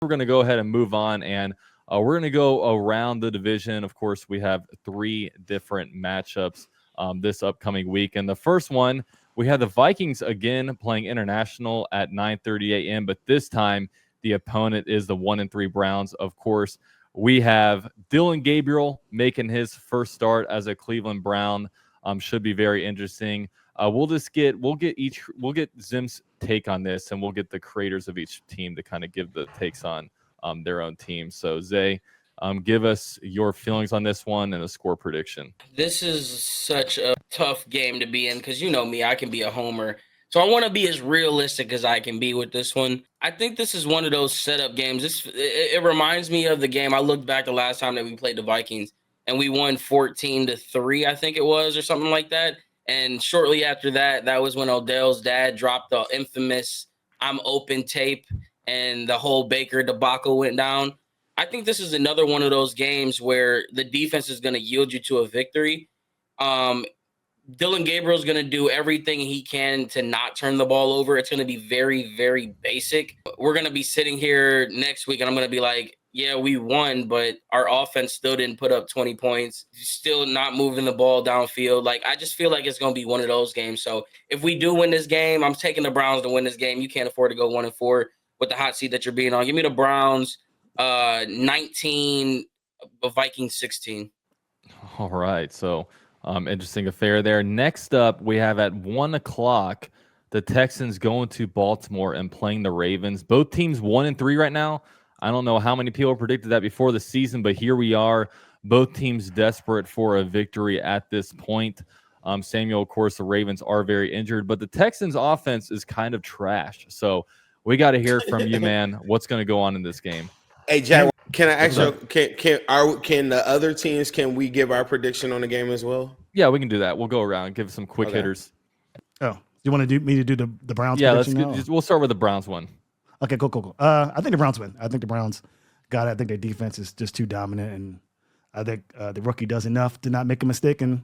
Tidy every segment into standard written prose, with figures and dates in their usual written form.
we're going to go ahead and move on, and we're going to go around the division. Of course, we have 3 different matchups this upcoming week. And the first one, we have the Vikings again playing international at 9:30 a.m., but this time the opponent is the 1-3 Browns. Of course, we have Dylan Gabriel making his first start as a Cleveland Brown. Should be very interesting. We'll get Zim's take on this, and we'll get the creators of each team to kind of give the takes on their own team. So Zay, give us your feelings on this one and a score prediction. This is such a tough game to be in because you know me, I can be a homer. So I want to be as realistic as I can be with this one. I think this is one of those setup games. It reminds me of the game. I looked back the last time that we played the Vikings, and we won 14-3, I think it was, or something like that. And shortly after that, that was when Odell's dad dropped the infamous "I'm open" tape, and the whole Baker debacle went down. I think this is another one of those games where the defense is going to yield you to a victory. Dylan Gabriel's going to do everything he can to not turn the ball over. It's going to be very, very basic. We're going to be sitting here next week, and I'm going to be like, yeah, we won, but our offense still didn't put up 20 points, still not moving the ball downfield. Like, I just feel like it's going to be one of those games. So if we do win this game, I'm taking the Browns to win this game. You can't afford to go 1-4 with the hot seat that you're being on. Give me the Browns 19, Vikings 16. All right. So interesting affair there. Next up, we have at 1 o'clock, the Texans going to Baltimore and playing the Ravens. Both teams 1-3 right now. I don't know how many people predicted that before the season, but here we are. Both teams desperate for a victory at this point. Samuel, of course, the Ravens are very injured, but the Texans' offense is kind of trash. So we got to hear from you, man. What's going to go on in this game? Hey, Jack, can I ask you? Can the other teams? Can we give our prediction on the game as well? Yeah, we can do that. We'll go around, give some quick hitters. Oh, you want me to do the Browns? Yeah, we'll start with the Browns one. Okay, cool. I think the Browns win. I think the Browns got it. I think their defense is just too dominant, and I think the rookie does enough to not make a mistake, and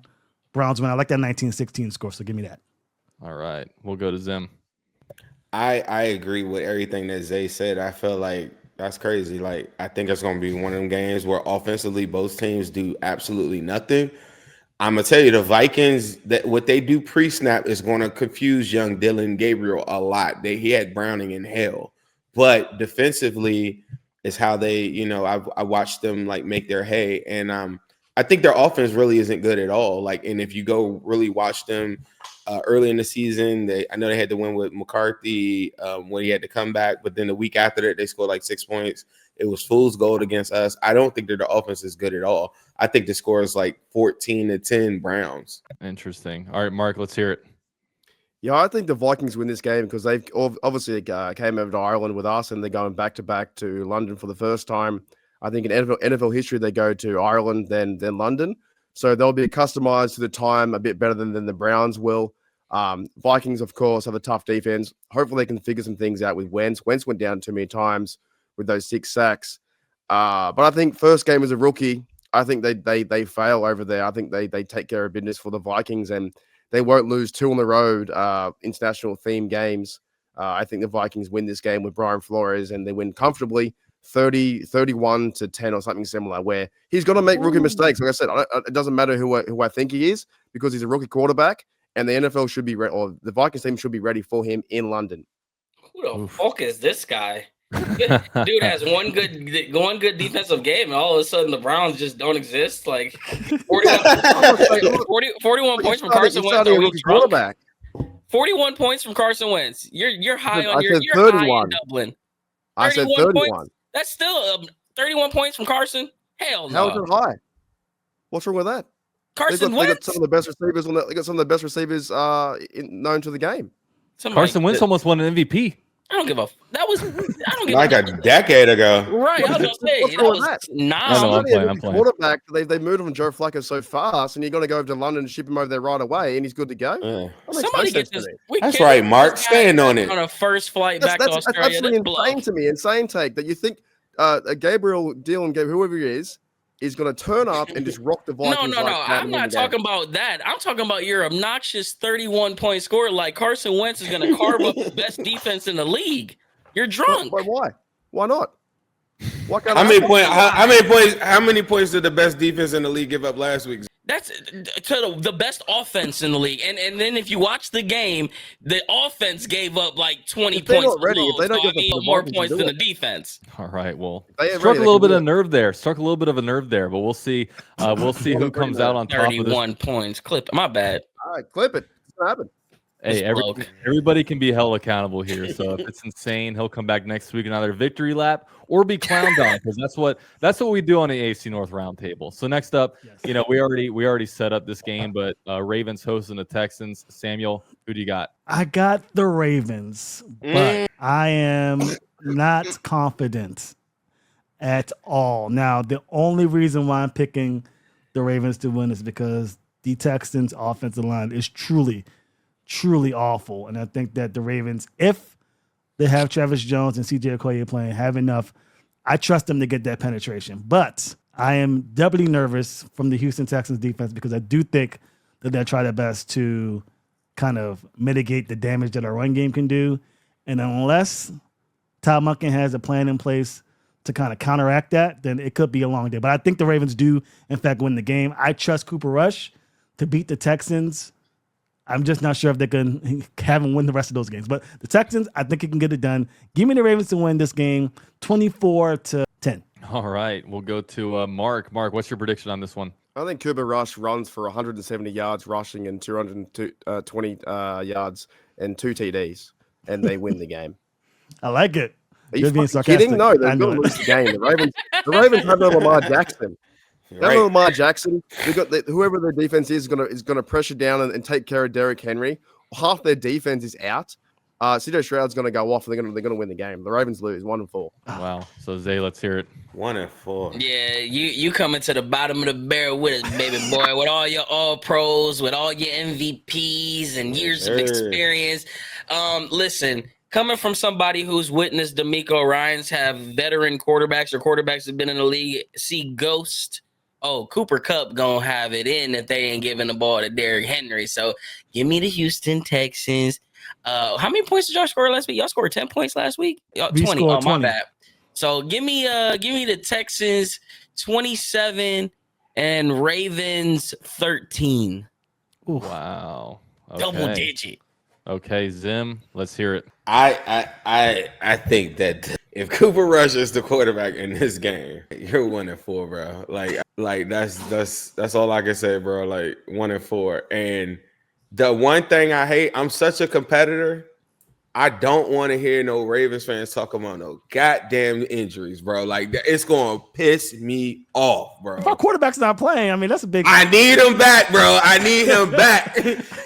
Browns win. I like that 19-16 score, so give me that. All right, we'll go to Zim. I agree with everything that Zay said. I feel like that's crazy. Like, I think it's going to be one of them games where offensively both teams do absolutely nothing. I'm going to tell you, the Vikings, that what they do pre-snap is going to confuse young Dylan Gabriel a lot. He had Browning in hell. But defensively is how they, I watched them like make their hay. And I think their offense really isn't good at all. Like, and if you go really watch them early in the season, I know they had to win with McCarthy when he had to come back. But then the week after that, they scored like 6 points. It was fool's gold against us. I don't think that the offense is good at all. I think the score is like 14-10 Browns. Interesting. All right, Mark, let's hear it. Yeah, I think the Vikings win this game because they've obviously came over to Ireland with us, and they're going back-to-back to London for the first time. I think in NFL history, they go to Ireland, then London. So they'll be customized to the time a bit better than the Browns will. Vikings, of course, have a tough defense. Hopefully they can figure some things out with Wentz. Wentz went down too many times with those 6 sacks. But I think first game as a rookie, I think they fail over there. I think they take care of business for the Vikings, and they won't lose 2 on the road international theme games. I think the Vikings win this game with Brian Flores, and they win comfortably 31-10 or something similar, where he's going to make rookie mistakes. Like I said, it doesn't matter who I think he is, because he's a rookie quarterback, and the NFL should be ready, or the Vikings team should be ready for him in London. Who the fuck is this guy? Dude has one good defensive game, and all of a sudden the Browns just don't exist. Like 41 points from Carson Wentz. Are we drunk? 41 points from Carson Wentz. You're high on you're high in Dublin. I said 31. Points. That's still 31 points from Carson. Hell no. How is it high? What's wrong with that? Carson Wentz. They got some of the best receivers they got some of the best receivers known to the game. Carson Wentz almost won an MVP. I don't give a. That was. I don't give like a decade ago. Right. I was gonna say that was I'm playing. Quarterback. They moved on Joe Flacco so fast, and you're going to go over to London and ship him over there right away, and he's good to go. Somebody get this. That's right, Mark. Stand on it. On a first flight back to Australia. That's absolutely insane to me. Insane take that you think Dylan Gabriel, whoever he is going to turn up and just rock the Vikings. No. I'm not talking about that. I'm talking about your obnoxious 31-point score. Like Carson Wentz is going to carve up the best defense in the league. You're drunk. Why? Why not? What kind How of many points? How many points did the best defense in the league give up last week? That's to the best offense in the league. And then if you watch the game, the offense gave up like 20 If they're points not ready, alone. if they don't So, get the more Vikings to points do than it. the defense. All right. Well, They ain't struck ready, a they little can bit do of it. nerve there. Struck a little bit of a nerve there, but we'll see. We'll see who comes out on top of this. 31 points. Clip. My bad. All right, clip it. It's gonna happen. Hey, This bloke. everybody can be held accountable here. So if it's insane, he'll come back next week and either victory lap or be clowned on, because that's what we do on the AFC North Roundtable. So next up, Yes. we already set up this game, but Ravens hosting the Texans. Samuel, who do you got? I got the Ravens, but I am not confident at all. Now, the only reason why I'm picking the Ravens to win is because the Texans' offensive line is truly awful. And I think that the Ravens, if they have Travis Jones and CJ Okoye playing, have enough, I trust them to get that penetration. But I am doubly nervous from the Houston Texans defense because I do think that they'll try their best to kind of mitigate the damage that our run game can do. And unless Todd Monken has a plan in place to kind of counteract that, then it could be a long day. But I think the Ravens do, in fact, win the game. I trust Cooper Rush to beat the Texans. I'm just not sure if they can have him win the rest of those games. But the Texans, I think he can get it done. Give me the Ravens to win this game, 24-10. All right, we'll go to Mark. Mark, what's your prediction on this one? I think Cooper Rush runs for 170 yards rushing and 220 yards and 2 TDs, and they win the game. I like it. Are you You're being fucking kidding? sarcastic. No, I they're know going to it. lose the game. The Ravens have no Lamar Jackson. They have no Lamar Jackson. They got whoever their defense is going to pressure down and take care of Derrick Henry. Half their defense is out. CJ Stroud's going to go off, and they're going to win the game. The Ravens lose 1-4. Wow. So Zay, let's hear it. 1-4. Yeah, you coming to the bottom of the barrel with us, baby boy, with all your all pros, with all your MVPs and years of experience. Listen, coming from somebody who's witnessed D'Amico Ryans have veteran quarterbacks or quarterbacks that have been in the league see ghost. Oh, Cooper Kupp gonna have it in if they ain't giving the ball to Derrick Henry. So give me the Houston Texans. How many points did y'all score last week? Y'all scored 10 points last week? 20. Oh, my bad. So give me the Texans 27 and Ravens 13. Ooh. Wow. Okay. Double digit. Okay, Zim, let's hear it. I think that if Cooper Rush is the quarterback in this game, you're 1-4, bro. Like that's all I can say, bro. Like 1-4. And the one thing I hate, I'm such a competitor. I don't want to hear no Ravens fans talk about no goddamn injuries, bro. Like it's going to piss me off, bro. If our quarterback's not playing, I mean, that's a big. I need him back, bro. I need him back.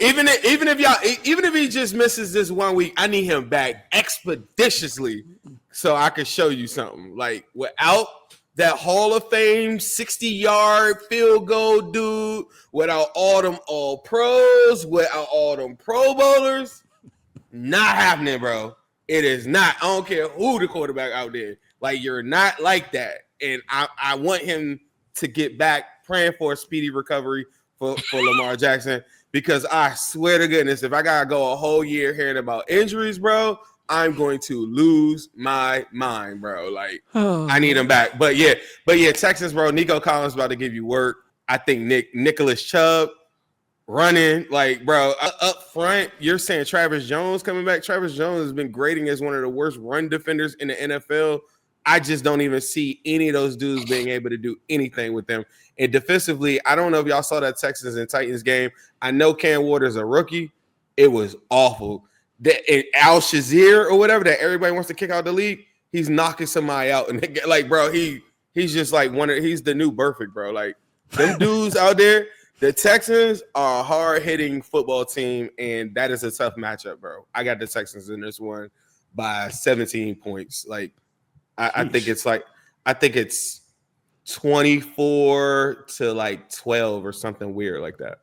even if he just misses this 1 week, I need him back expeditiously so I can show you something. Like without that Hall of Fame 60-yard field goal dude, without all them all pros, without all them Pro Bowlers. Not happening, bro. It is not. I don't care who the quarterback out there. Like, you're not like that. And I want him to get back, praying for a speedy recovery for Lamar Jackson, because I swear to goodness, if I got to go a whole year hearing about injuries, bro, I'm going to lose my mind, bro. Like, I need him back. But yeah, Texans, bro, Nico Collins about to give you work. I think Nicholas Chubb running, like, bro, up front, you're saying Travis Jones coming back. Travis Jones has been grading as one of the worst run defenders in the NFL. I just don't even see any of those dudes being able to do anything with them. And defensively, I don't know if y'all saw that Texans and Titans game. I know Cam Waters a rookie. It was awful. Al Shazier or whatever that everybody wants to kick out the league, he's knocking somebody out. And like, bro, he's just like he's the new Burfict, bro. Like, them dudes out there. The Texans are a hard-hitting football team, and that is a tough matchup, bro. I got the Texans in this one by 17 points. Like, I think it's 24 to like 12 or something weird like that.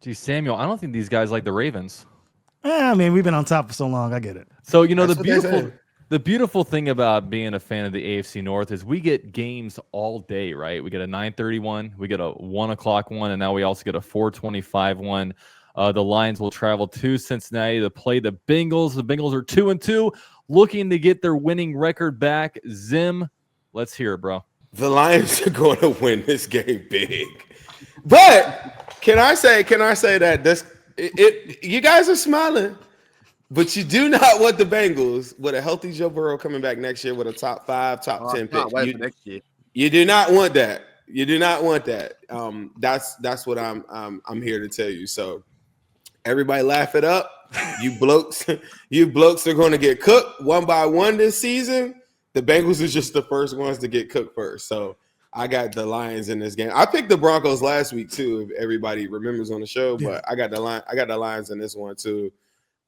Gee, Samuel, I don't think these guys like the Ravens. I mean, we've been on top for so long. I get it. So, That's the beautiful thing about being a fan of the AFC North is we get games all day, right? We get a 9:30 one, we get a 1 o'clock one, and now we also get a 4:25 one. The Lions will travel to Cincinnati to play the Bengals. The Bengals are 2-2, looking to get their winning record back. Zim, Let's hear it, bro. The Lions are going to win this game big. But can I say that you guys are smiling, but you do not want the Bengals with a healthy Joe Burrow coming back next year with a top 5, top 10 pick. Wait for next year. You do not want that. You do not want that. That's what I'm here to tell you. So everybody laugh it up. You blokes are going to get cooked one by one this season. The Bengals are just the first ones to get cooked first. So I got the Lions in this game. I picked the Broncos last week too, if everybody remembers on the show. But I got the Lions in this one too.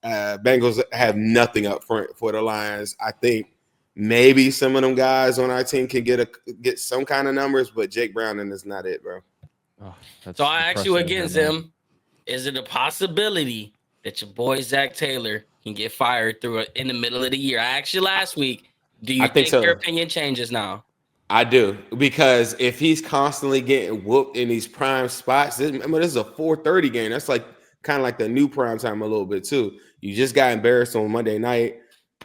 Bengals have nothing up front for the Lions. I think maybe some of them guys on our team can get some kind of numbers, but Jake Browning is not it, bro. Oh, so I ask you again, Zim, is it a possibility that your boy Zach Taylor can get fired in the middle of the year? I asked you last week. Do you think your opinion changes now? I do, because if he's constantly getting whooped in these prime spots, this is a 4:30 game. That's like kind of like the new prime time a little bit too. You just got embarrassed on Monday night.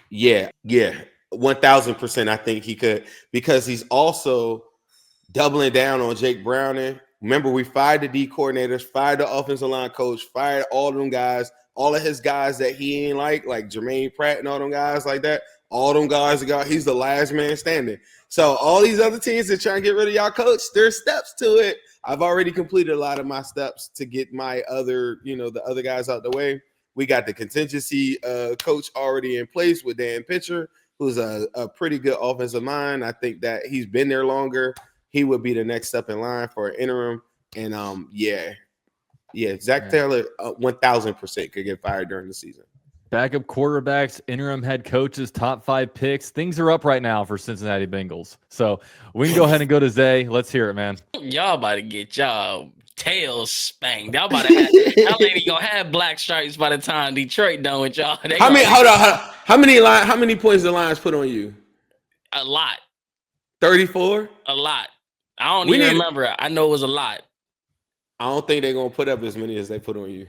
Yeah, 1,000%. I think he could, because he's also doubling down on Jake Browning. Remember, we fired the D coordinators, fired the offensive line coach, fired all of them guys, all of his guys that he ain't like Jermaine Pratt and all them guys like that. All them guys he's the last man standing. So all these other teams that try and get rid of y'all coach, there's steps to it. I've already completed a lot of my steps to get my other, the other guys out the way. We got the contingency coach already in place with Dan Pitcher, who's a pretty good offensive mind. I think that he's been there longer. He would be the next step in line for an interim. And Zach Taylor 1,000% could get fired during the season. Backup quarterbacks, interim head coaches, top 5 picks. Things are up right now for Cincinnati Bengals. So we can go ahead and go to Zay. Let's hear it, man. Y'all about to get y'all tails spanked. Y'all about to have, y'all ain't even gonna have black stripes by the time Detroit done with y'all. Hold on. How many points the Lions put on you? A lot. 34? A lot. I don't even remember. I know it was a lot. I don't think they're gonna put up as many as they put on you.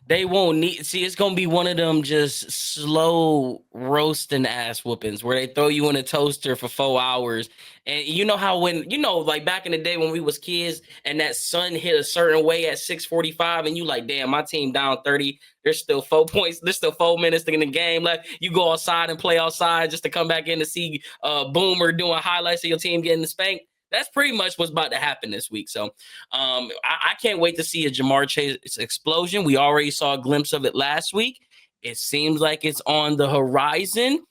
They won't need. See, it's gonna be one of them just slow roasting ass whoopings where they throw you in a toaster for 4 hours. And you know how like back in the day when we was kids and that sun hit a certain way at 6:45 and you like, damn, my team down 30. There's still 4 points. There's still 4 minutes in the game left. You go outside and play outside just to come back in to see Boomer doing highlights of your team getting spanked. That's pretty much what's about to happen this week. So I can't wait to see a Jamar Chase explosion. We already saw a glimpse of it last week. It seems like it's on the horizon.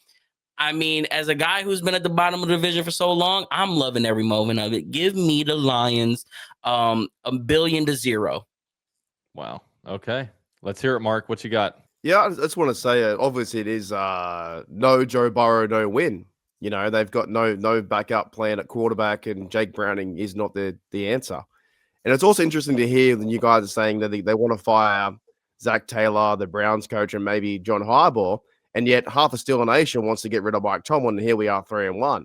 I mean, as a guy who's been at the bottom of the division for so long, I'm loving every moment of it. Give me the Lions 1,000,000,000. Wow. Okay. Let's hear it, Mark. What you got? Yeah, I just want to say, obviously it is no Joe Burrow, no win. They've got no backup plan at quarterback, and Jake Browning is not the answer. And it's also interesting to hear that you guys are saying that they want to fire Zach Taylor, the Browns coach, and maybe John Harbaugh, and yet half the Steeler Nation wants to get rid of Mike Tomlin, and here we are 3-1.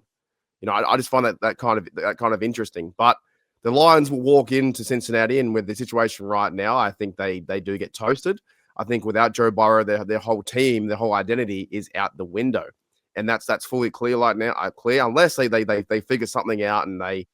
I just find that kind of interesting. But the Lions will walk into Cincinnati, and with the situation right now, I think they do get toasted. I think without Joe Burrow, their whole team, their whole identity is out the window. And that's fully clear right now. Unless they figure something out and they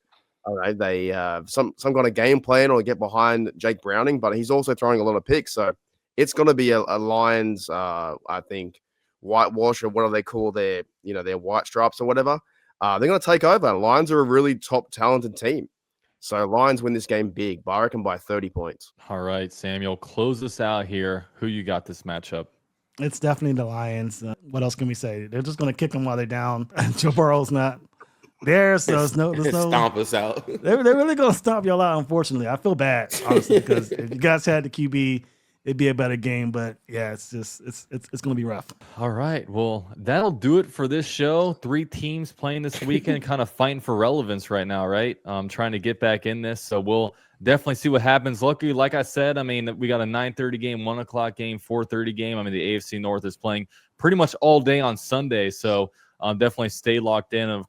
some kind of game plan or get behind Jake Browning. But he's also throwing a lot of picks, so it's going to be a Lions. I think whitewash, or what do they call their white stripes or whatever. They're going to take over. Lions are a really top talented team, so Lions win this game big. I reckon by 30 points. All right, Samuel, close us out here. Who you got this matchup? It's definitely the Lions. What else can we say? They're just going to kick them while they're down. Joe Burrow's not there, so there's no stomp us out. They're really going to stomp y'all out. Unfortunately, I feel bad, honestly, because if you guys had the QB, it'd be a better game. But yeah, it's going to be rough. All right, well, that'll do it for this show. 3 teams playing this weekend, kind of fighting for relevance right now, right? Trying to get back in this, so we'll definitely see what happens. Luckily, like I said, I mean, we got a 9:30 game, 1 o'clock game, 4:30 game. I mean, the AFC North is playing pretty much all day on Sunday, so definitely stay locked in. And of